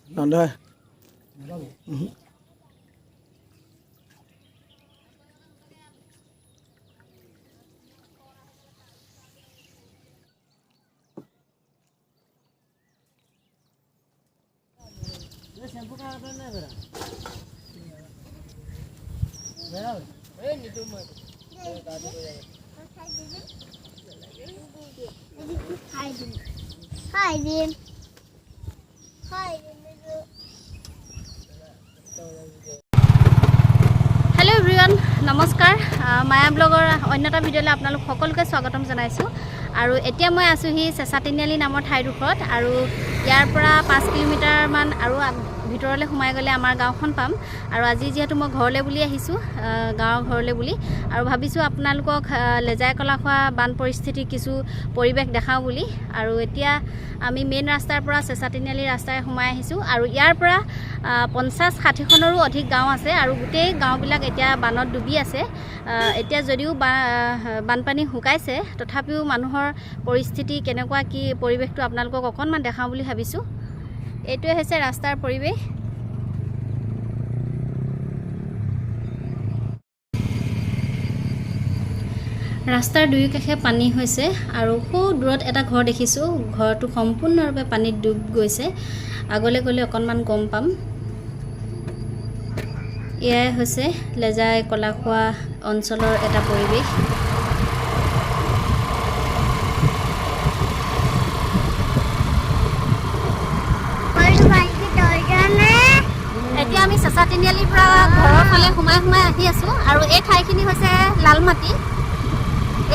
Nanda. Hiding. Hello everyone, নমস্কাৰ মায়া ব্লগৰ অন্যটা ভিডিঅ'লৈ আপোনালোক সকলোকে স্বাগতম জনাইছো আৰু এতিয়া মই আছো হি চেছাতিনিআলি নামৰ ঠাইডোখৰত আৰু ইয়াৰ পৰা 5 কিলোমিটাৰ মান আৰু ভিতৰলৈ সোমাই গলে আমাৰ গাঁওখন পাম আৰু আজি যেহেতু মই ঘৰলৈ বুলি আহিছো গাঁৱৰ ঘৰলৈ বুলি আৰু ভাবিছো আপোনালোকক লেজাই কলাখোৱা বান পৰিস্থিতি কিছু পৰিবেশ দেখাও বুলি আৰু এতিয়া আমি মেইন ৰাস্তাৰ পৰা চেছাতিনিআলি ৰাস্তাৰে সোমাই আহিছো আৰু ইয়াৰ পৰা 50-60 খনৰো অধিক গাঁও আছে আৰু গোটেই গাঁওবিলাক এতিয়া বানত ডুবি আছে এতিয়া যদিও বানপানী শুকাইছে তথাপিও মানুহৰ পৰিস্থিতি কেনেকুৱা কি পৰিবেশটো আপোনালোকক অকনমান দেখাও বুলি ভাবিছো এইটোৱে হৈছে ৰাস্তাৰ পৰিবেশ ৰাস্তাৰ দুই কাষে পানী হৈছে আৰু খুব দূৰত এটা ঘৰ দেখিছো ঘৰটো সম্পূৰ্ণৰূপে পানীত ডুব গৈছে আগলৈ গলে অকনমান গম পাম এয়াই হৈছে লেজাই কলাখোৱা অঞ্চলৰ এটা পৰিবেশ এতিয়া আমি চেছাতিনিআলিৰ পৰা ঘৰৰ ফালে সোমাই আহি আছো আৰু এই ঠাইখিনি হৈছে লালমাটি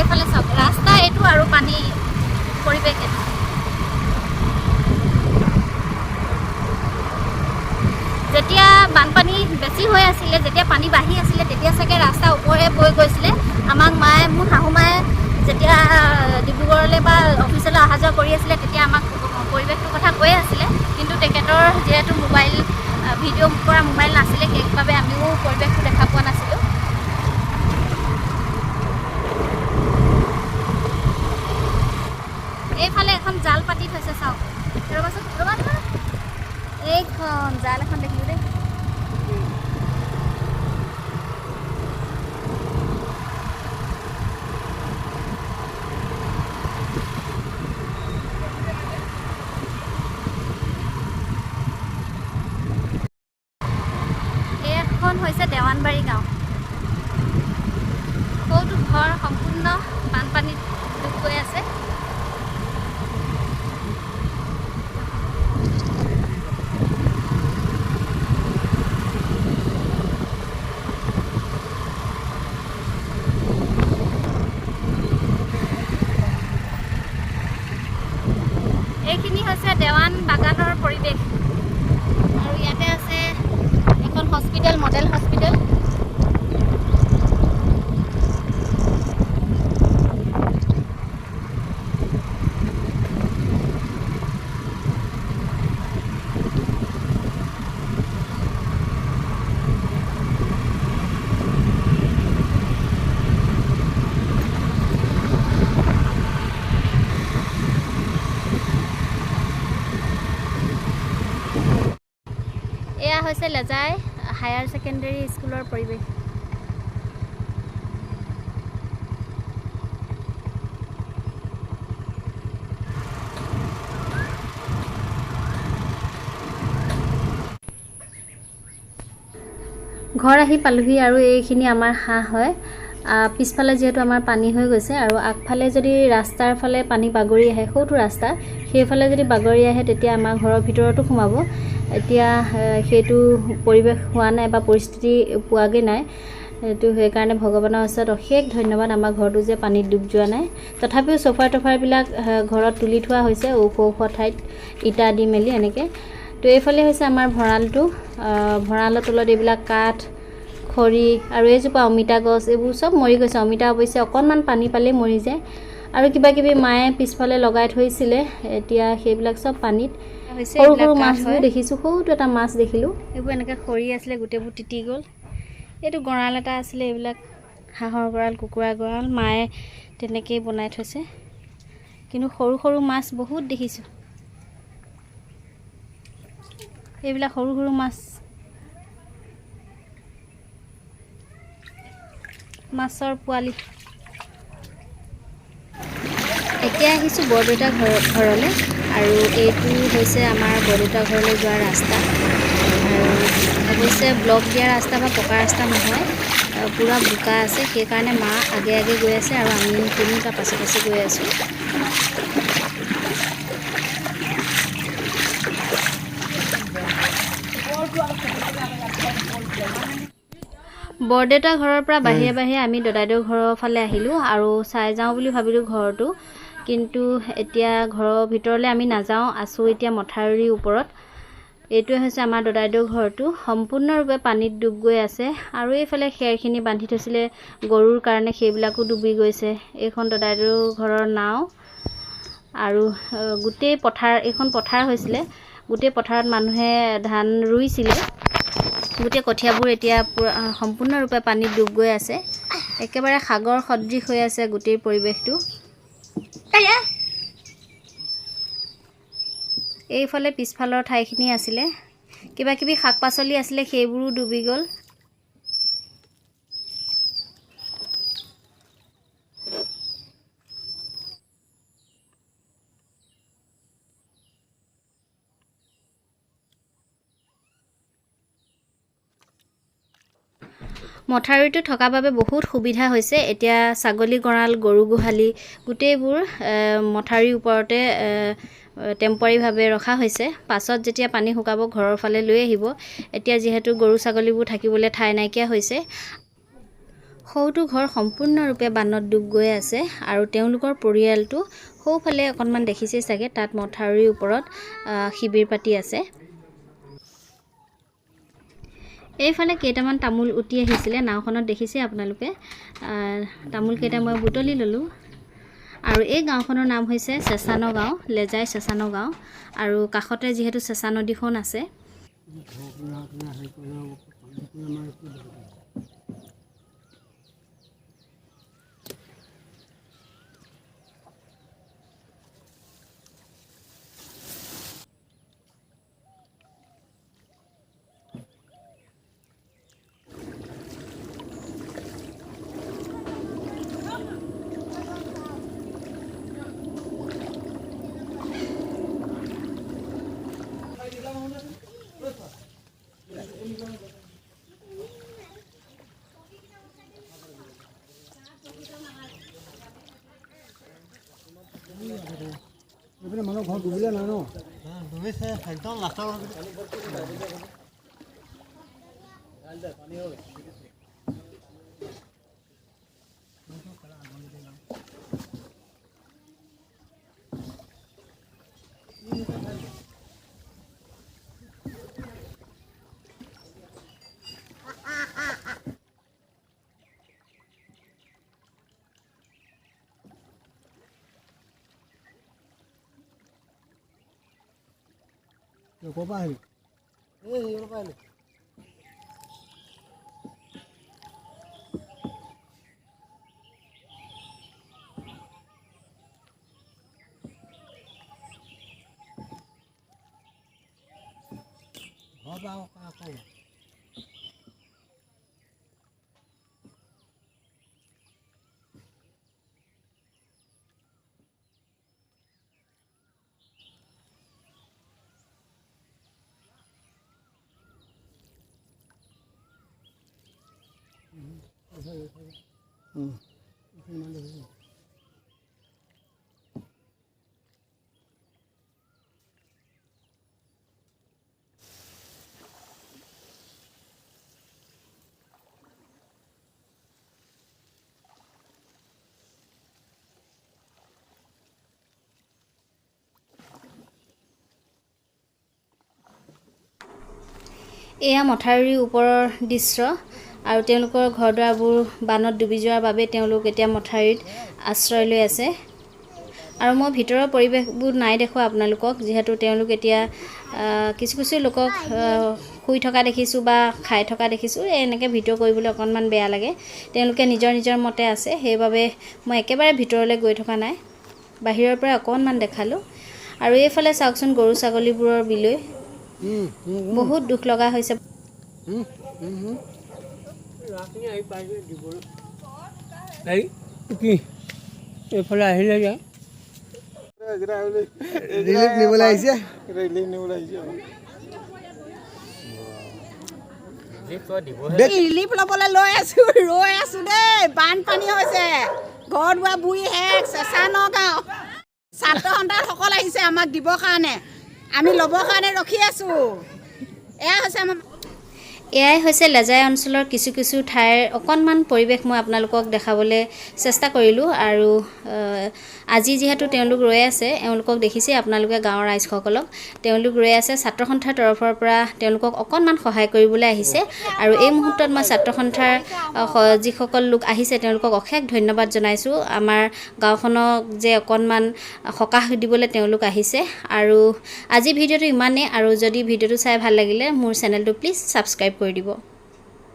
এইফালে সব ৰাস্তা এইটো আৰু পানী পৰিবেশ যেতিয়া বানপানী বেছি হৈ আছিল যেতিয়া পানী বাঢ়ি আছিল তেতিয়া সকে ৰাস্তা ওপৰে বৈ গৈছিল আমাক মায়ে মোৰ শাহু মায়ে যেতিয়া ডিব্ৰুগড়লৈ বা অফিচলৈ অহা যোৱা কৰি আছিল তেতিয়া আমাক পৰিবেশটোৰ কথা কৈ আছিল কিন্তু তেখেতৰ যেহেতু মোবাইল ভিডিঅ' কৰা মোবাইল নাছিলে সেইবাবে আমিও পৰিবেশটো দেখা পোৱা নাছিলোঁ এইফালে এখন জাল পাতি থৈছে চাওক ৰবাচোন ৰবা এইখন জাল এখন দেখিলো দেই এইখন হৈছে দেৱানবাৰী গাঁও সৌটো ঘৰ সম্পূৰ্ণ বানপানীত ডুব গৈ আছে এইখিনি হৈছে দেৱান বাগানৰ পৰিবেশ আৰু ইয়াতে আছে এখন হস্পিটেল মডেল হস্পিটেল এয়া হৈছে লেজাই হায়াৰ সেকেন্ডাৰী স্কুলৰ পৰিবেশ ঘৰ আহি পালোহি আৰু এইখিনি আমাৰ হাঁহ হয় পিছফালে যেহেতু আমাৰ পানী হৈ গৈছে আৰু আগফালে যদি ৰাস্তাৰ ফালে পানী বাগৰি আহে সৌটো ৰাস্তা সেইফালে যদি বাগৰি আহে তেতিয়া আমাৰ ঘৰৰ ভিতৰতো সোমাব এতিয়া সেইটো পৰিবেশ হোৱা নাই বা পৰিস্থিতি পোৱাগে নাই এটো সেই কাৰণে ভগৱানৰ ওচৰত অশেষ ধন্যবাদ আমাৰ ঘৰটো যে পানীত ডুব যোৱা নাই তথাপিও সোফা টফাৰ বিলাক ঘৰত তুলি থোৱা হৈছে ওখ ঠাইত ইটা দি মেলি এনেকে তো এইফালে হৈছে আমাৰ ভঁৰালটো ভঁৰালৰ তলত এইবিলাক কাঠ খৰি আৰু এইজোপা অমিতা গছ এইবোৰ সব মৰি গৈছে অমিতা অৱশ্যে অকনমান পানী পালে মৰি যায় আৰু কিবা কিবি মায়ে পিছফালে লগাই থৈছিলে এতিয়া সেইবিলাক সব পানীত সৰু সৰু মাছবোৰ দেখিছো সৰুটো এটা মাছ দেখিলো এইবোৰ এনেকৈ খৰি আছিলে গোটেইবোৰ তিতি গ'ল এইটো গঁৰাল এটা আছিলে এইবিলাক হাঁহৰ গঁৰাল কুকুৰা গঁৰাল মায়ে তেনেকেই বনাই থৈছে কিন্তু সৰু সৰু মাছ বহুত দেখিছোঁ এইবিলাক সৰু সৰু মাছ মাছৰ পোৱালি এতিয়া আহিছোঁ বৰদেউতা ঘৰলৈ আৰু এইটো হৈছে আমাৰ বৰদেউতা ঘৰলৈ যোৱা ৰাস্তা আৰু অৱশ্যে ব্লক দিয়া ৰাস্তা বা পকা ৰাস্তা নহয় পুৰা বোকা আছে সেইকাৰণে মা আগে আগে গৈ আছে আৰু আমি তিনিটা পাছে পাছে গৈ আছোঁ বৰদেউতা ঘৰৰ পৰা বাহিৰে বাহিৰে আমি দদাইদেউ ঘৰৰ ফালে আহিলোঁ আৰু চাই যাওঁ বুলি ভাবিলোঁ ঘৰটো কিন্তু এতিয়া ঘৰৰ ভিতৰলৈ আমি নাযাওঁ আছোঁ এতিয়া মথাউৰিৰ ওপৰত এইটোৱে হৈছে আমাৰ দদাইদেউ ঘৰটো সম্পূৰ্ণৰূপে পানীত ডুব গৈ আছে আৰু এইফালে খেৰখিনি বান্ধি থৈছিলে গৰুৰ কাৰণে সেইবিলাকো ডুবি গৈছে এইখন দদাইদেউ ঘৰৰ নাও আৰু গোটেই পথাৰ এইখন পথাৰ হৈছিলে গোটেই পথাৰত মানুহে ধান ৰুইছিলে গোটেই কঠিয়াবোৰ এতিয়া পুৰা সম্পূৰ্ণৰূপে পানীত ডুব গৈ আছে একেবাৰে সাগৰ সদৃশ হৈ আছে গোটেই পৰিৱেশটো এইফালে পিছফালৰ ঠাইখিনি আছিলে কিবা কিবি শাক পাচলি আছিলে সেইবোৰো ডুবি গ'ল মথাউৰিটো থকা বাবে বহুত সুবিধা হৈছে এতিয়া ছাগলী গঁৰাল গৰু গোহালি গোটেইবোৰ মথাউৰিৰ ওপৰতে টেম্পৰাৰীভাৱে ৰখা হৈছে পাছত যেতিয়া পানী শুকাব ঘৰৰ ফালে লৈ আহিব এতিয়া যিহেতু গৰু ছাগলীবোৰ থাকিবলৈ ঠাই নাইকিয়া হৈছে সৌটো ঘৰ সম্পূৰ্ণৰূপে বানত ডুব গৈ আছে আৰু তেওঁলোকৰ পৰিয়ালটো সৌফালে অকণমান দেখিছে চাগে তাত মথাউৰিৰ ওপৰত শিবিৰ পাতি আছে এইফালে কেইটামান তামোল উটি আহিছিলে নাওখনত দেখিছে আপোনালোকে তামোল কেইটা মই বুটলি ল'লোঁ আৰু এই গাঁওখনৰ নাম হৈছে চেঁচানো গাঁও লেজাই চেঁচানো গাঁও আৰু কাষতে যিহেতু চেঁচা নদীখন আছে মানুহ ঘৰ ডুবিলে নাই ন ডুবিছে একদম লাষ্টৰ ক'ৰপৰা আহিলি এই পৰা আহিলি ঘৰ পৰা আকৌ এয়া মথাউৰিৰ ওপৰৰ দৃশ্য আৰু তেওঁলোকৰ ঘৰ দুৱাৰবোৰ বানত ডুবি যোৱাৰ বাবে তেওঁলোক এতিয়া মথাউৰিত আশ্ৰয় লৈ আছে আৰু মই ভিতৰৰ পৰিৱেশবোৰ নাই দেখুৱা আপোনালোকক যিহেতু তেওঁলোক এতিয়া কিছু কিছু লোকক শুই থকা দেখিছোঁ বা খাই থকা দেখিছোঁ এনেকৈ ভিডিঅ' কৰিবলৈ অকণমান বেয়া লাগে তেওঁলোকে নিজৰ নিজৰ মতে আছে সেইবাবে মই একেবাৰে ভিতৰলৈ গৈ থকা নাই বাহিৰৰ পৰা অকণমান দেখালোঁ আৰু এইফালে চাওকচোন গৰু ছাগলীবোৰৰ বিলৈ বহুত দুখ লগা হৈছে এইফালে আহিলে যে ৰিলিফ নিবলৈ আহিছে ৰিলিফ ল'বলৈ লৈ আছো ৰৈ আছো দেই বানপানী হৈছে ঘৰ দুৱাৰ বুৰি শেষ চেঁচা নগাঁও ছাত্ৰ সন্তানসকল আহিছে আমাক দিবৰ কাৰণে আমি ল'বৰ কাৰণে ৰখি আছো এয়া হৈছে আমাৰ এয়াই হৈছে লেজাই অঞ্চলৰ কিছু কিছু ঠাইৰ অকণমান পৰিৱেশ মই আপোনালোকক দেখাবলৈ চেষ্টা কৰিলোঁ আৰু আজি যিহেতু তেওঁলোক ৰৈ আছে এওঁলোকক দেখিছে আপোনালোকে গাঁৱৰ ৰাইজসকলক তেওঁলোক ৰৈ আছে ছাত্ৰ সন্থাৰ তৰফৰ পৰা তেওঁলোকক অকণমান সহায় কৰিবলৈ আহিছে আৰু এই মুহূৰ্তত মই ছাত্ৰ সন্থাৰ যিসকল লোক আহিছে তেওঁলোকক অশেষ ধন্যবাদ জনাইছোঁ আমাৰ গাঁওখনক যে অকণমান সকাহ দিবলৈ তেওঁলোক আহিছে আৰু আজি ভিডিঅ'টো ইমানেই আৰু যদি ভিডিঅ'টো চাই ভাল লাগিলে মোৰ চেনেলটো প্লিজ ছাবস্ক্ৰাইব কৰি দিব